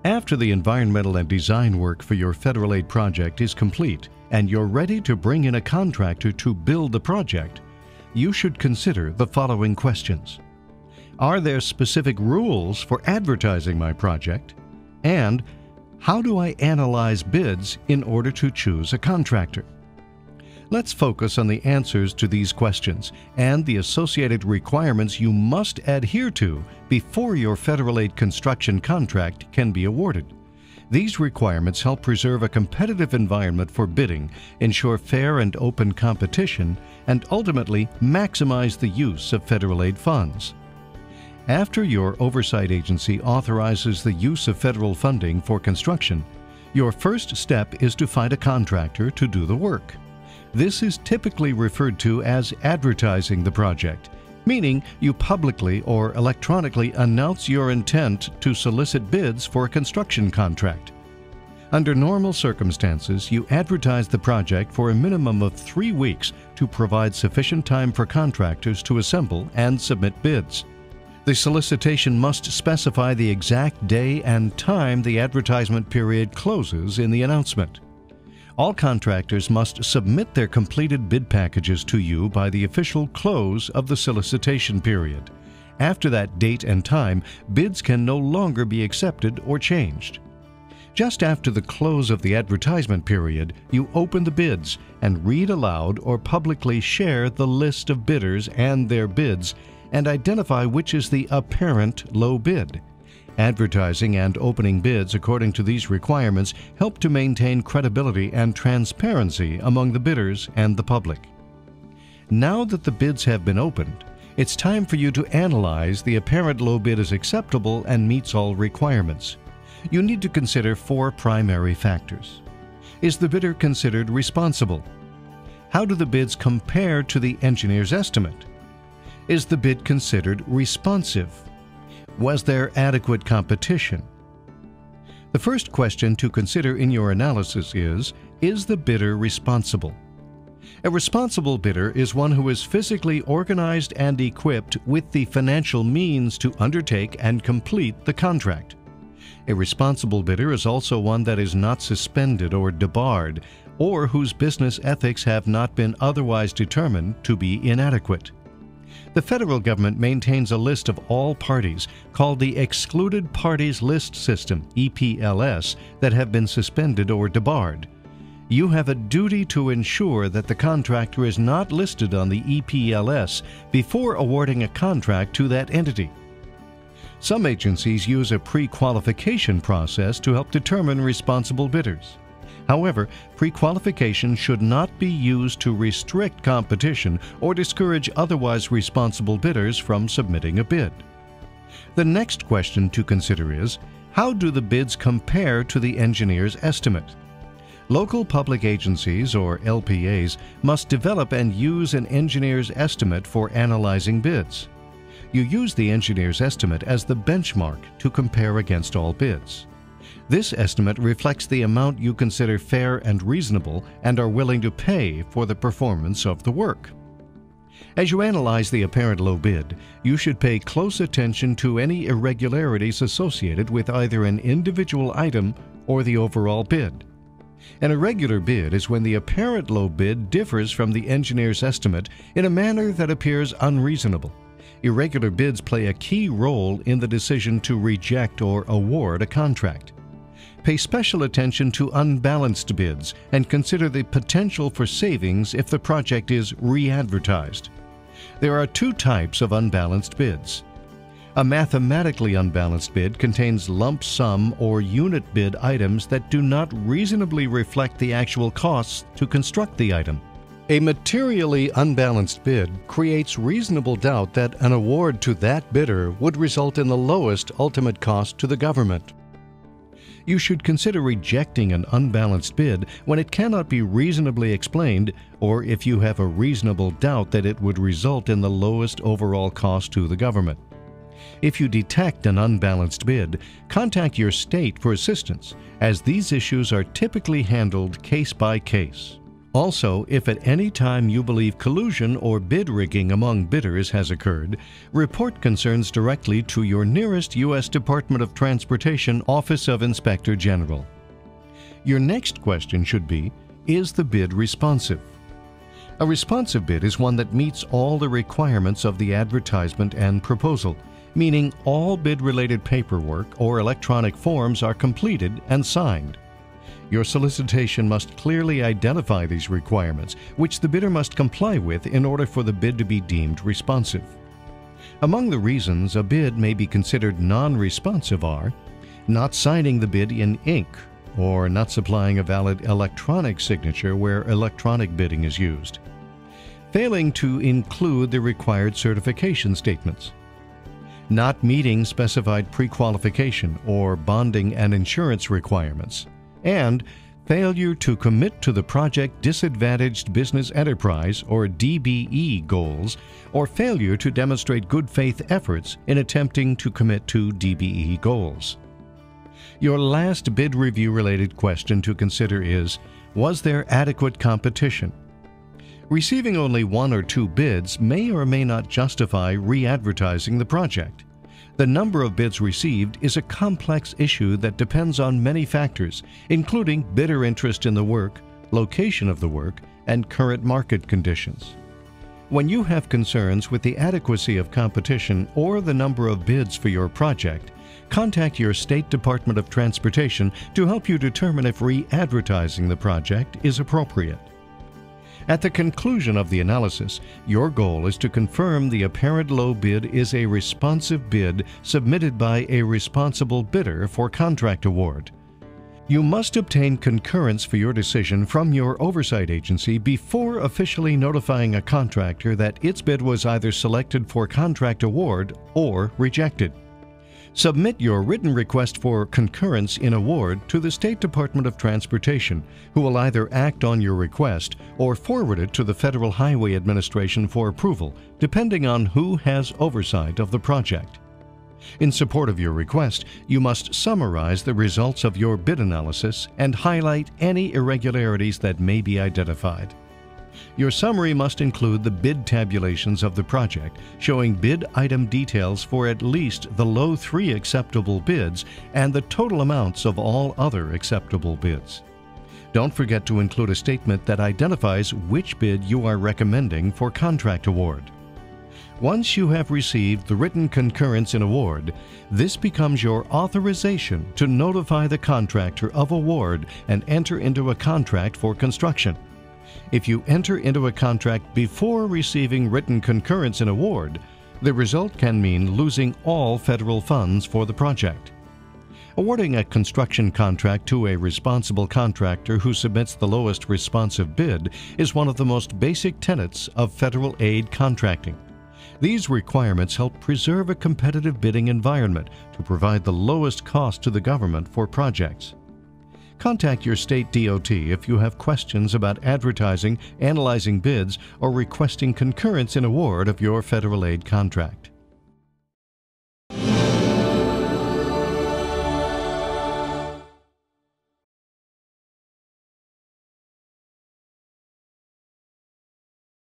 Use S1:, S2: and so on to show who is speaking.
S1: After the environmental and design work for your federal aid project is complete and you're ready to bring in a contractor to build the project, you should consider the following questions. Are there specific rules for advertising my project? And how do I analyze bids in order to choose a contractor? Let's focus on the answers to these questions and the associated requirements you must adhere to before your federal aid construction contract can be awarded. These requirements help preserve a competitive environment for bidding, ensure fair and open competition, and ultimately maximize the use of federal aid funds. After your oversight agency authorizes the use of federal funding for construction, your first step is to find a contractor to do the work. This is typically referred to as advertising the project, meaning you publicly or electronically announce your intent to solicit bids for a construction contract. Under normal circumstances, you advertise the project for a minimum of 3 weeks to provide sufficient time for contractors to assemble and submit bids. The solicitation must specify the exact day and time the advertisement period closes in the announcement. All contractors must submit their completed bid packages to you by the official close of the solicitation period. After that date and time, bids can no longer be accepted or changed. Just after the close of the advertisement period, you open the bids and read aloud or publicly share the list of bidders and their bids and identify which is the apparent low bid. Advertising and opening bids according to these requirements help to maintain credibility and transparency among the bidders and the public. Now that the bids have been opened, it's time for you to analyze the apparent low bid is acceptable and meets all requirements. You need to consider 4 primary factors. Is the bidder considered responsible? How do the bids compare to the engineer's estimate? Is the bid considered responsive? Was there adequate competition? The first question to consider in your analysis is the bidder responsible? A responsible bidder is one who is physically organized and equipped with the financial means to undertake and complete the contract. A responsible bidder is also one that is not suspended or debarred, or whose business ethics have not been otherwise determined to be inadequate. The federal government maintains a list of all parties called the Excluded Parties List System, EPLS, that have been suspended or debarred. You have a duty to ensure that the contractor is not listed on the EPLS before awarding a contract to that entity. Some agencies use a pre-qualification process to help determine responsible bidders. However, pre-qualification should not be used to restrict competition or discourage otherwise responsible bidders from submitting a bid. The next question to consider is, how do the bids compare to the engineer's estimate? Local public agencies, or LPAs, must develop and use an engineer's estimate for analyzing bids. You use the engineer's estimate as the benchmark to compare against all bids. This estimate reflects the amount you consider fair and reasonable and are willing to pay for the performance of the work. As you analyze the apparent low bid, you should pay close attention to any irregularities associated with either an individual item or the overall bid. An irregular bid is when the apparent low bid differs from the engineer's estimate in a manner that appears unreasonable. Irregular bids play a key role in the decision to reject or award a contract. Pay special attention to unbalanced bids and consider the potential for savings if the project is re-advertised. There are 2 types of unbalanced bids. A mathematically unbalanced bid contains lump sum or unit bid items that do not reasonably reflect the actual costs to construct the item. A materially unbalanced bid creates reasonable doubt that an award to that bidder would result in the lowest ultimate cost to the government. You should consider rejecting an unbalanced bid when it cannot be reasonably explained or if you have a reasonable doubt that it would result in the lowest overall cost to the government. If you detect an unbalanced bid, contact your state for assistance, as these issues are typically handled case by case. Also, if at any time you believe collusion or bid rigging among bidders has occurred, report concerns directly to your nearest U.S. Department of Transportation Office of Inspector General. Your next question should be, is the bid responsive? A responsive bid is one that meets all the requirements of the advertisement and proposal, meaning all bid-related paperwork or electronic forms are completed and signed. Your solicitation must clearly identify these requirements, which the bidder must comply with in order for the bid to be deemed responsive. Among the reasons a bid may be considered non-responsive are not signing the bid in ink or not supplying a valid electronic signature where electronic bidding is used, failing to include the required certification statements, not meeting specified pre-qualification or bonding and insurance requirements, and failure to commit to the project disadvantaged business enterprise or DBE goals, or failure to demonstrate good faith efforts in attempting to commit to DBE goals. Your last bid review related question to consider is, was there adequate competition? Receiving only 1 or 2 bids may or may not justify re-advertising the project. The number of bids received is a complex issue that depends on many factors, including bidder interest in the work, location of the work, and current market conditions. When you have concerns with the adequacy of competition or the number of bids for your project, contact your State Department of Transportation to help you determine if re-advertising the project is appropriate. At the conclusion of the analysis, your goal is to confirm the apparent low bid is a responsive bid submitted by a responsible bidder for contract award. You must obtain concurrence for your decision from your oversight agency before officially notifying a contractor that its bid was either selected for contract award or rejected. Submit your written request for concurrence in award to the State Department of Transportation, who will either act on your request or forward it to the Federal Highway Administration for approval, depending on who has oversight of the project. In support of your request, you must summarize the results of your bid analysis and highlight any irregularities that may be identified. Your summary must include the bid tabulations of the project, showing bid item details for at least the low 3 acceptable bids and the total amounts of all other acceptable bids. Don't forget to include a statement that identifies which bid you are recommending for contract award. Once you have received the written concurrence in award, this becomes your authorization to notify the contractor of award and enter into a contract for construction. If you enter into a contract before receiving written concurrence in award, the result can mean losing all federal funds for the project. Awarding a construction contract to a responsible contractor who submits the lowest responsive bid is one of the most basic tenets of federal aid contracting. These requirements help preserve a competitive bidding environment to provide the lowest cost to the government for projects. Contact your state DOT if you have questions about advertising, analyzing bids, or requesting concurrence in award of your federal aid contract.